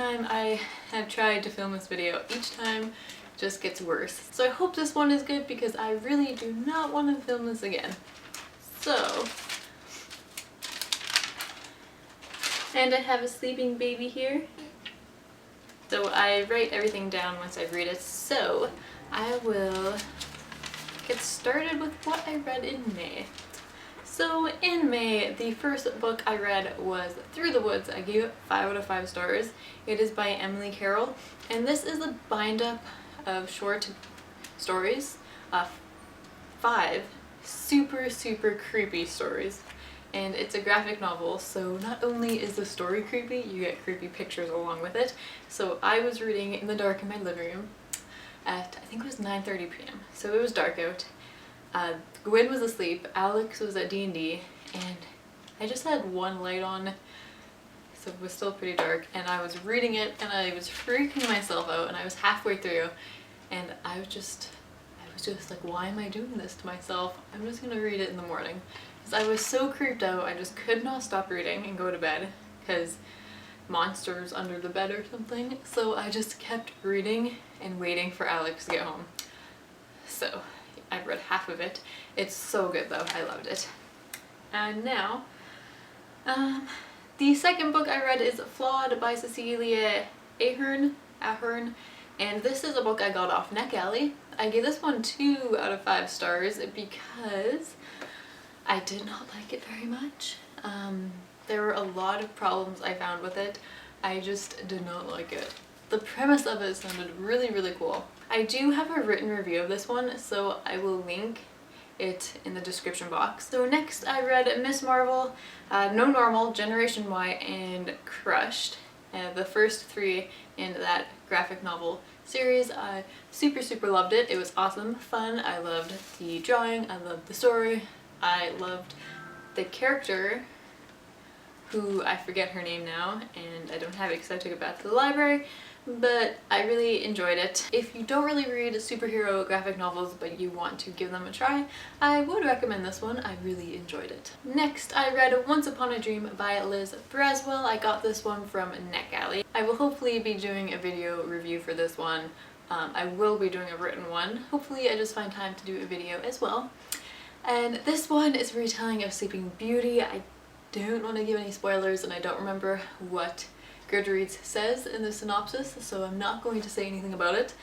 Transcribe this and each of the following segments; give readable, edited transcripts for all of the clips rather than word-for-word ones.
time I have tried to film this video, each time just gets worse. So I hope this one is good because I really do not want to film this again. So, and I have a sleeping baby here. So I write everything down once I read it. So I will get started with what I read in May. So in May, the first book I read was Through the Woods. I gave it 5 out of 5 stars. It is by Emily Carroll, and this is a bind-up of short stories, 5 super creepy stories. And it's a graphic novel, so not only is the story creepy, you get creepy pictures along with it. So I was reading in the dark in my living room at, I think it was 9:30 p.m. So it was dark out. Gwen was asleep, Alex was at D&D, and I just had one light on, so it was still pretty dark, and I was reading it and I was freaking myself out, and I was halfway through and I was just like, why am I doing this to myself? I'm just gonna read it in the morning. Because I was so creeped out, I just could not stop reading and go to bed because monsters under the bed or something. So I just kept reading and waiting for Alex to get home. So I've read half of it. It's so good though, I loved it. And now, the second book I read is Flawed by Cecilia Ahern, and this is a book I got off NetGalley. I gave this one 2 out of 5 stars because I did not like it very much. There were a lot of problems I found with it. I just did not like it. The premise of it sounded really cool. I do have a written review of this one, so I will link it in the description box. So next I read Miss Marvel, No Normal, Generation Y, and Crushed. The first 3 in that graphic novel series. I super loved it. It was awesome, fun. I loved the drawing, I loved the story, I loved the character, who I forget her name now, and I don't have it because I took it back to the library, but I really enjoyed it. If you don't really read superhero graphic novels but you want to give them a try, I would recommend this one. I really enjoyed it. Next, I read Once Upon a Dream by Liz Braswell. I got this one from NetGalley. I will hopefully be doing a video review for this one. I will be doing a written one. Hopefully I just find time to do a video as well. And this one is a retelling of Sleeping Beauty. I don't want to give any spoilers, and I don't remember what Goodreads says in the synopsis, so I'm not going to say anything about it,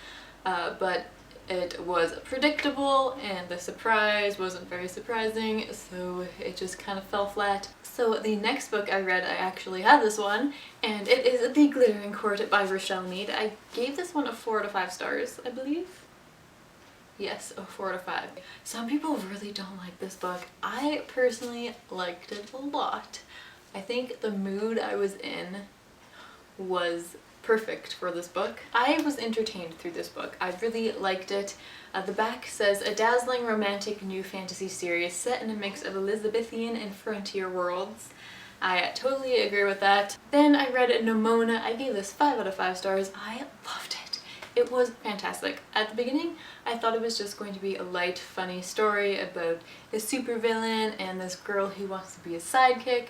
but it was predictable and the surprise wasn't very surprising, so it just kind of fell flat. So the next book I read, I actually had this one, and it is The Glittering Court by Rochelle Mead. I gave this one a 4 out of 5 stars, I believe. Yes, a 4 out of 5. Some people really don't like this book. I personally liked it a lot. I think the mood I was in was perfect for this book. I was entertained through this book. I really liked it. The back says, a dazzling romantic new fantasy series set in a mix of Elizabethan and frontier worlds. I totally agree with that. Then I read Nimona. I gave this 5 out of 5 stars. I loved it. It was fantastic. At the beginning, I thought it was just going to be a light, funny story about a supervillain and this girl who wants to be a sidekick,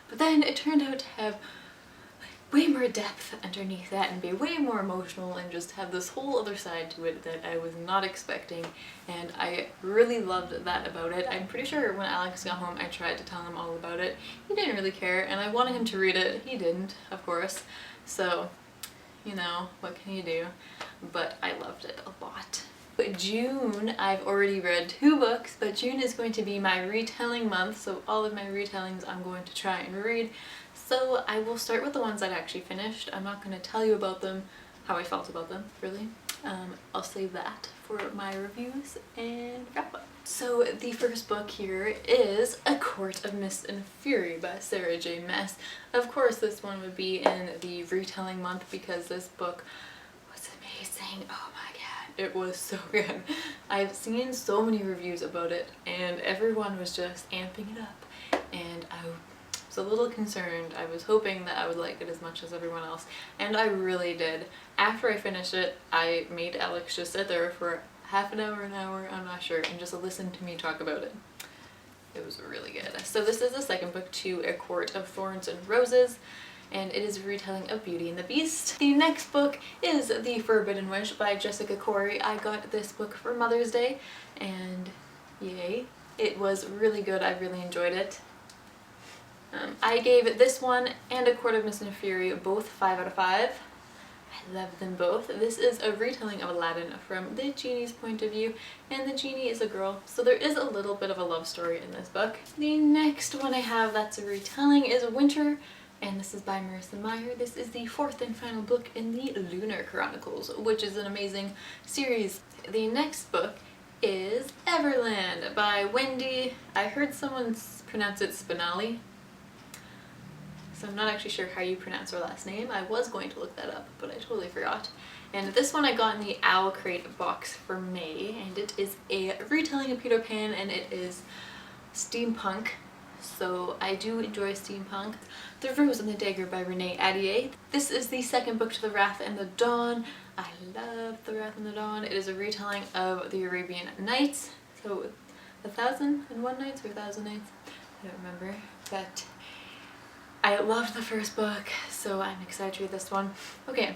but then it turned out to have way more depth underneath that and be way more emotional and just have this whole other side to it that I was not expecting, and I really loved that about it. I'm pretty sure when Alex got home I tried to tell him all about it. He didn't really care, and I wanted him to read it. He didn't, of course, so you know, what can you do? But I loved it a lot. June, I've already read 2 books, but June is going to be my retelling month, so all of my retellings I'm going to try and read. So I will start with the ones I'd actually finished. I'm not going to tell you about them, how I felt about them, really. I'll save that for my reviews and wrap up. So the first book here is A Court of Mist and Fury by Sarah J. Maas. Of course this one would be in the retelling month because this book was amazing. Oh my god, it was so good. I've seen so many reviews about it and everyone was just amping it up, and I was a little concerned. I was hoping that I would like it as much as everyone else, and I really did. After I finished it, I made Alex just sit there for half an hour, I'm not sure, and just listen to me talk about it. It was really good. So this is the second book to A Court of Thorns and Roses, and it is a retelling of Beauty and the Beast. The next book is The Forbidden Wish by Jessica Corey. I got this book for Mother's Day and yay. It was really good. I really enjoyed it. I gave this one and A Court of Mist and Fury both 5 out of 5. I love them both. This is a retelling of Aladdin from the genie's point of view, and the genie is a girl, so there is a little bit of a love story in this book. The next one I have that's a retelling is Winter, and this is by Marissa Meyer. This is the 4th and final book in the Lunar Chronicles, which is an amazing series. The next book is Everland by Wendy. I heard someone pronounce it Spinelli, so I'm not actually sure how you pronounce her last name. I was going to look that up, but I totally forgot. And this one I got in the Owl Crate box for May, and it is a retelling of Peter Pan, and it is steampunk. So I do enjoy steampunk. The Rose and the Dagger by Renee Ahdieh. This is the second book to The Wrath and the Dawn. I love The Wrath and the Dawn. It is a retelling of the Arabian Nights. So 1001 Nights or 1000 Nights? I don't remember. But I loved the first book, so I'm excited to read this one. Okay,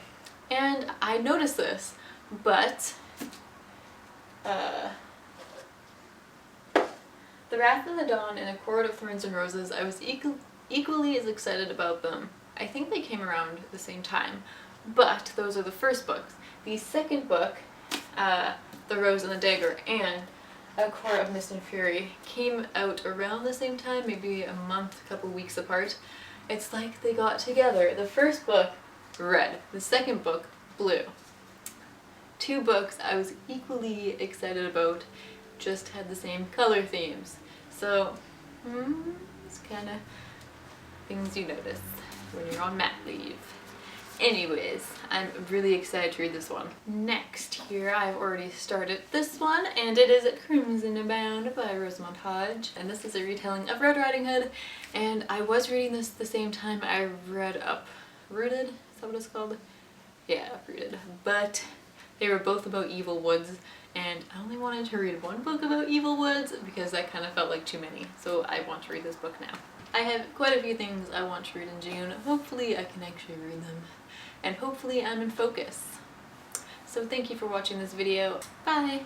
and I noticed this, but The Wrath of the Dawn and A Court of Thorns and Roses, I was equally as excited about them. I think they came around the same time, but those are the first books. The second book, The Rose and the Dagger and A Court of Mist and Fury, came out around the same time, maybe a month, a couple weeks apart. It's like they got together. The first book, red. The second book, blue. 2 books I was equally excited about, just had the same color themes. So, it's kind of things you notice when you're on mat leave. Anyways, I'm really excited to read this one. Next here, I've already started this one, and it is Crimson Abound by Rosamund Hodge. And this is a retelling of Red Riding Hood, and I was reading this the same time I read Uprooted? Is that what it's called? Yeah, Uprooted. But they were both about evil woods, and I only wanted to read one book about evil woods because that kind of felt like too many. So I want to read this book now. I have quite a few things I want to read in June. Hopefully I can actually read them. And hopefully I'm in focus. So thank you for watching this video. Bye!